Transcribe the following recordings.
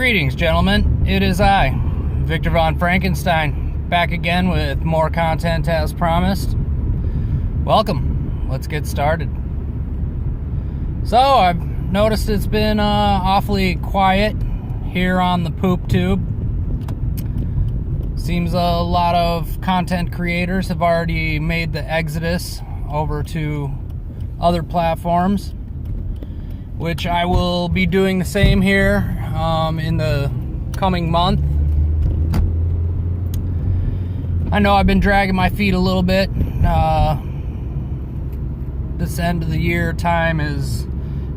Greetings, gentlemen. It is I, Victor Von Frankenstein, back again with more content as promised. Welcome. Let's get started. So, I've noticed it's been awfully quiet here on the poop tube. Seems a lot of content creators have already made the exodus over to other platforms, which I will be doing the same here in the coming month. I know I've been dragging my feet a little bit. This end of the year time is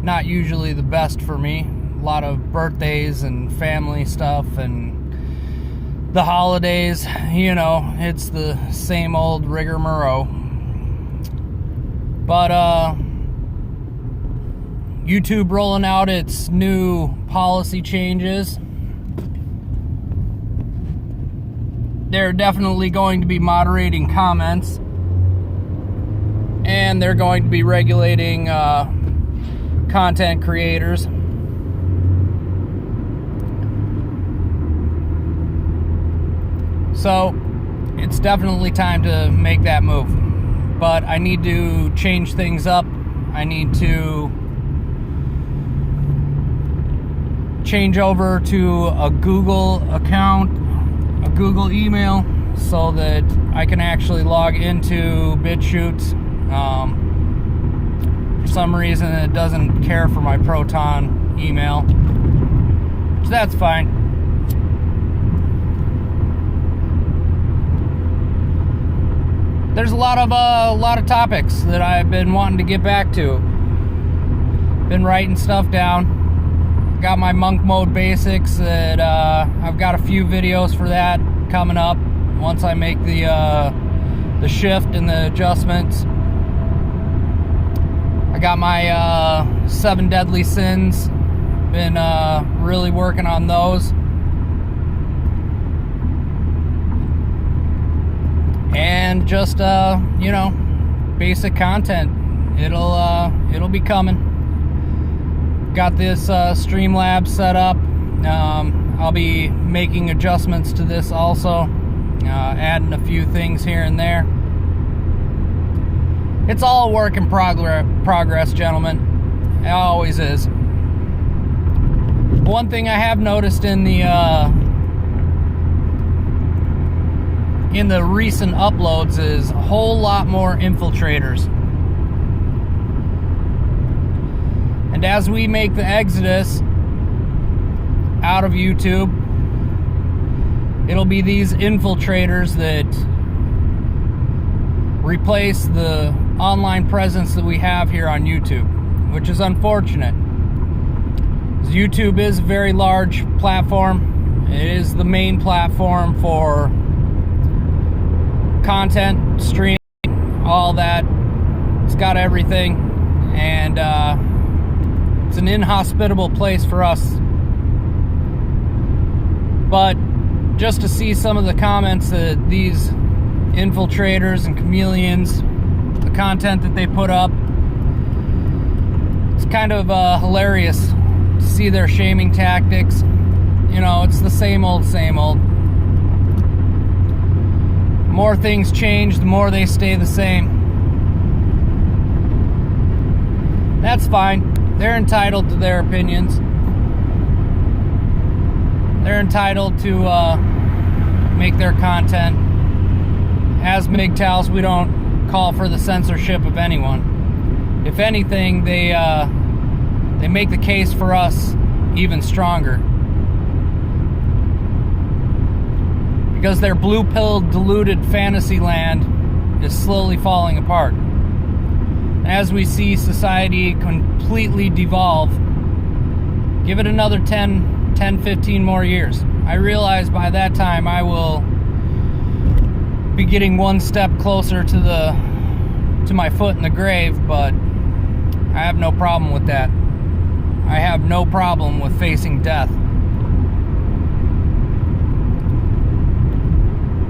not usually the best for me. A lot of birthdays and family stuff and the holidays, you know, it's the same old rigmarole. But YouTube rolling out its new policy changes. They're definitely going to be moderating comments, and they're going to be regulating content creators. So it's definitely time to make that move. But I need to change things up. I need to change over to a Google account, a Google email, so that I can actually log into BitChutes. For some reason it doesn't care for my Proton email, so that's fine. There's a lot of topics that I've been wanting to get back to. Been writing stuff down. Got my monk mode basics that I've got a few videos for that coming up once I make the shift and the adjustments. I got my 7 deadly sins. Been really working on those. And just you know, basic content. It'll be coming. Got this Streamlabs set up. I'll be making adjustments to this also, adding a few things here and there. It's all a work in progress, gentlemen. It always is. One thing I have noticed in the recent uploads is a whole lot more infiltrators. And as we make the exodus out of YouTube, it'll be these infiltrators that replace the online presence that we have here on YouTube, which is unfortunate. YouTube is a very large platform. It is the main platform for content, streaming, all that. It's got everything, and it's an inhospitable place for us. But just to see some of the comments that these infiltrators and chameleons, the content that they put up, it's kind of hilarious to see their shaming tactics. You know, it's the same old, same old. The more things change, the more they stay the same. That's fine. They're entitled to their opinions. They're entitled to make their content. As MGTOWs, we don't call for the censorship of anyone. If anything, they make the case for us even stronger. Because their blue-pilled, deluded fantasy land is slowly falling apart. As we see society completely devolve, give it another 10, 15 more years. I realize by that time I will be getting one step closer to my foot in the grave, but I have no problem with that. I have no problem with facing death.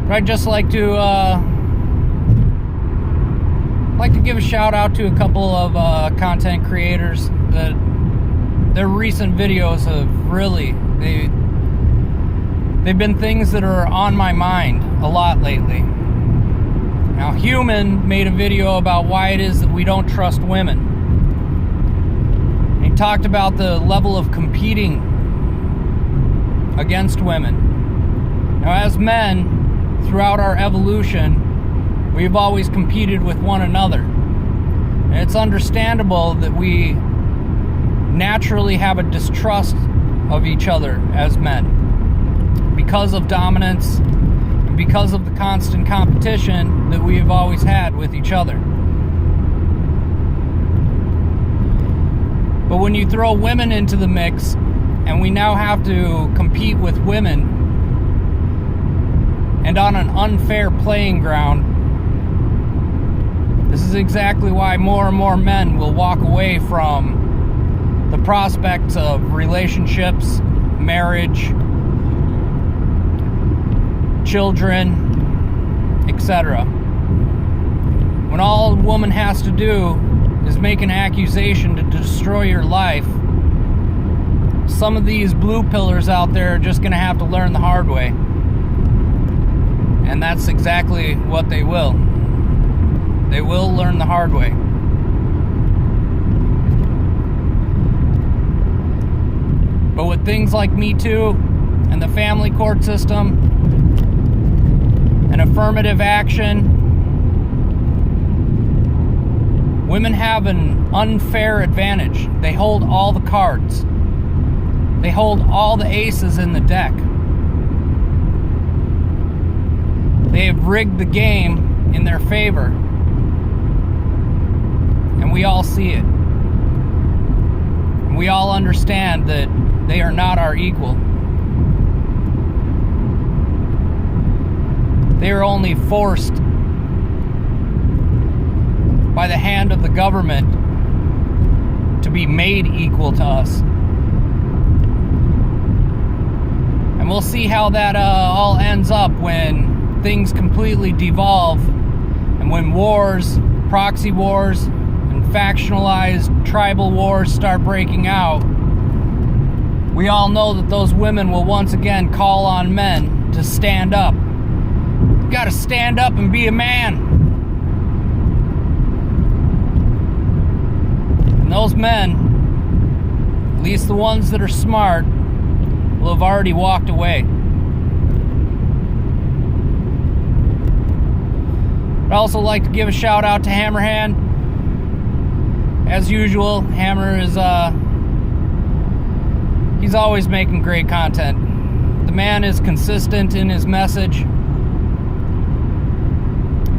But I'd just like to give a shout out to a couple of content creators that their recent videos have really, they've been things that are on my mind a lot lately. Now, Human made a video about why it is that we don't trust women. He talked about the level of competing against women. Now, as men, throughout our evolution, we've always competed with one another. And it's understandable that we naturally have a distrust of each other as men because of dominance and because of the constant competition that we have always had with each other. But when you throw women into the mix, and we now have to compete with women, and on an unfair playing ground, this is exactly why more and more men will walk away from the prospects of relationships, marriage, children, etc. When all a woman has to do is make an accusation to destroy your life, some of these blue pillars out there are just going to have to learn the hard way. And that's exactly what they will. They will learn the hard way. But with things like Me Too and the family court system and affirmative action, women have an unfair advantage. They hold all the cards. They hold all the aces in the deck. They have rigged the game in their favor. And we all see it. And we all understand that they are not our equal. They are only forced by the hand of the government to be made equal to us. And we'll see how that all ends up when things completely devolve and when wars, proxy wars, and factionalized tribal wars start breaking out. We all know that those women will once again call on men to stand up. You gotta stand up and be a man. And those men, at least the ones that are smart, will have already walked away. I'd also like to give a shout out to Hammerhand. As usual, Hammer is he's always making great content. The man is consistent in his message.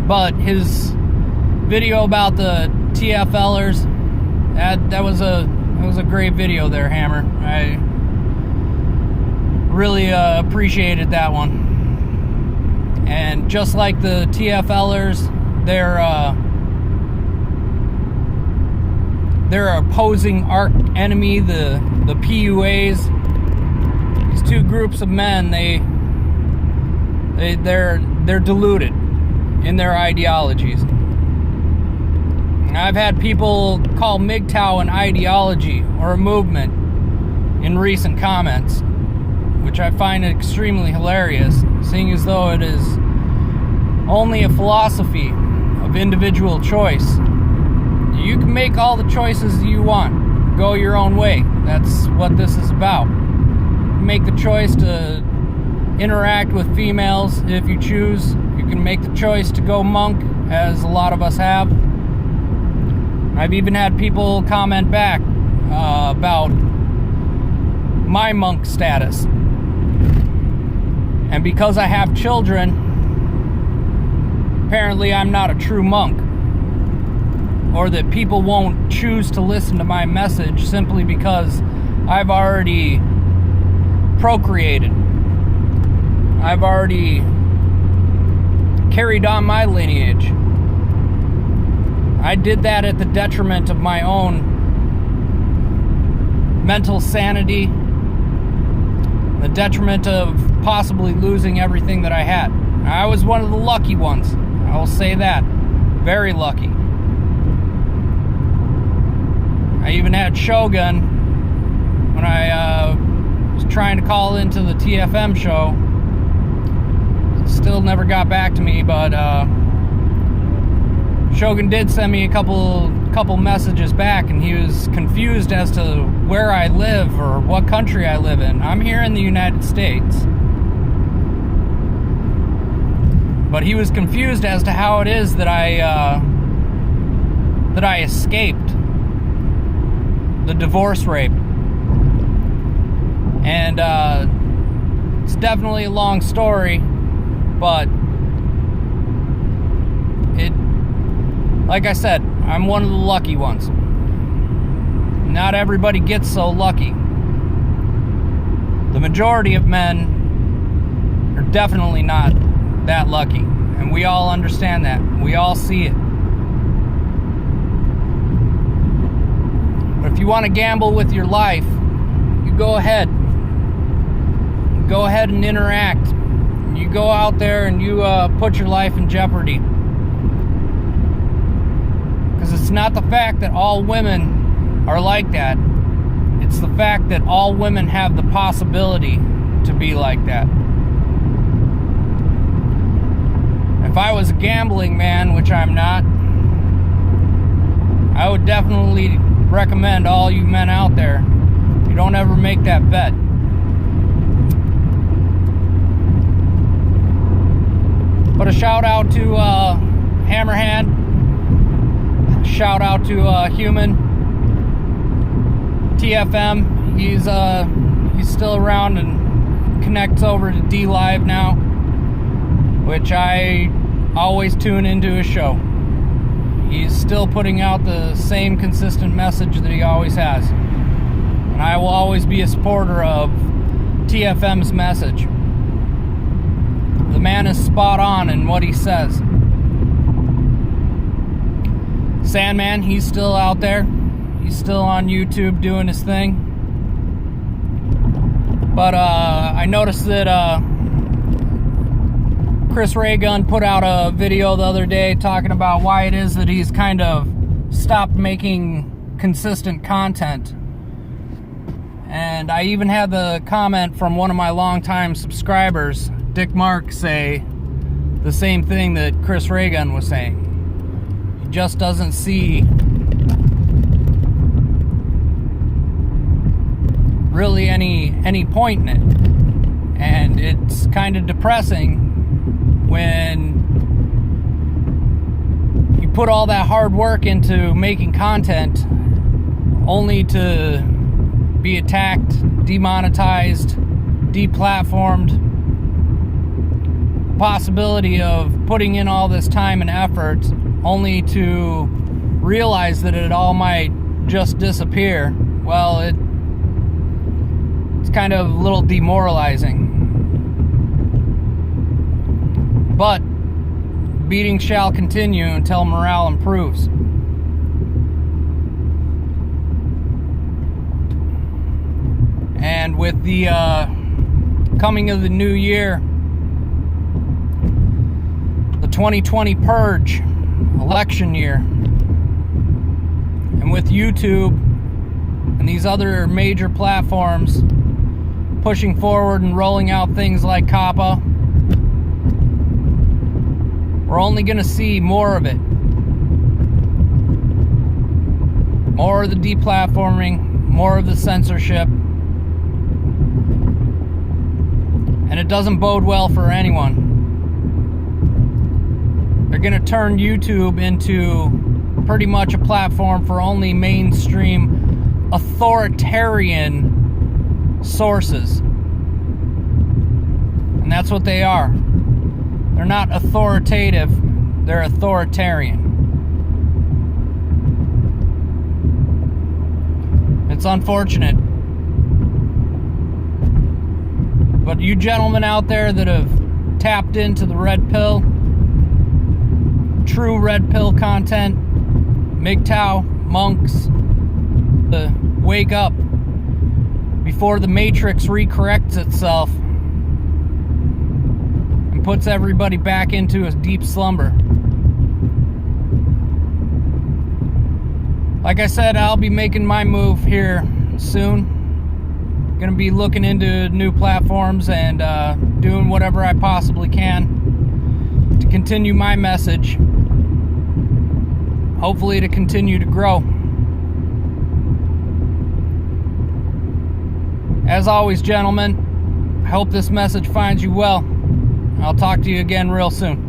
But his video about the TFLers, that was a great video there, Hammer. I really appreciated that one. And just like the TFLers, their opposing arch enemy, the PUAs, these two groups of men, they're deluded in their ideologies. I've had people call MGTOW an ideology or a movement in recent comments, which I find extremely hilarious, seeing as though it is only a philosophy of individual choice. You can make all the choices you want. Go your own way. That's what this is about. Make the choice to interact with females if you choose. You can make the choice to go monk, as a lot of us have. I've even had people comment back about my monk status. And because I have children, apparently I'm not a true monk. Or that people won't choose to listen to my message simply because I've already procreated. I've already carried on my lineage. I did that at the detriment of my own mental sanity, the detriment of possibly losing everything that I had. I was one of the lucky ones. I will say that. Very lucky. I even had Shogun when I was trying to call into the TFM show. Still never got back to me, but Shogun did send me a couple messages back, and he was confused as to where I live or what country I live in. I'm here in the United States. But he was confused as to how it is that I escaped the divorce rape. And it's definitely a long story, but like I said, I'm one of the lucky ones. Not everybody gets so lucky. The majority of men are definitely not that lucky, and we all understand that. We all see it. But if you want to gamble with your life, you go ahead. Go ahead and interact. You go out there and you put your life in jeopardy. Because it's not the fact that all women are like that. It's the fact that all women have the possibility to be like that. If I was a gambling man, which I'm not, I would definitely recommend all you men out there, you don't ever make that bet. But a shout out to Hammerhand. Shout out to Human. TFM. He's still around and connects over to D Live now, which I always tune into his show. He's still putting out the same consistent message that he always has. And I will always be a supporter of TFM's message. The man is spot on in what he says. Sandman, he's still out there. He's still on YouTube doing his thing. But I noticed that Chris Raygun put out a video the other day talking about why it is that he's kind of stopped making consistent content. And I even had the comment from one of my longtime subscribers, Dick Mark, say the same thing that Chris Raygun was saying. He just doesn't see really any point in it. And it's kind of depressing when you put all that hard work into making content only to be attacked, demonetized, deplatformed. Possibility of putting in all this time and effort only to realize that it all might just disappear. Well, it's kind of a little demoralizing. But beating shall continue until morale improves. And with the coming of the new year, the 2020 Purge election year, and with YouTube and these other major platforms pushing forward and rolling out things like COPPA, we're only going to see more of it. More of the deplatforming, more of the censorship. And it doesn't bode well for anyone. They're going to turn YouTube into pretty much a platform for only mainstream authoritarian sources. And that's what they are. They're not authoritative, they're authoritarian. It's unfortunate. But you gentlemen out there that have tapped into the red pill, true red pill content, MGTOW, monks, wake up before the matrix recorrects itself and puts everybody back into a deep slumber. Like I said, I'll be making my move here soon. Going to be looking into new platforms and doing whatever I possibly can to continue my message. Hopefully to continue to grow. As always, gentlemen, I hope this message finds you well. I'll talk to you again real soon.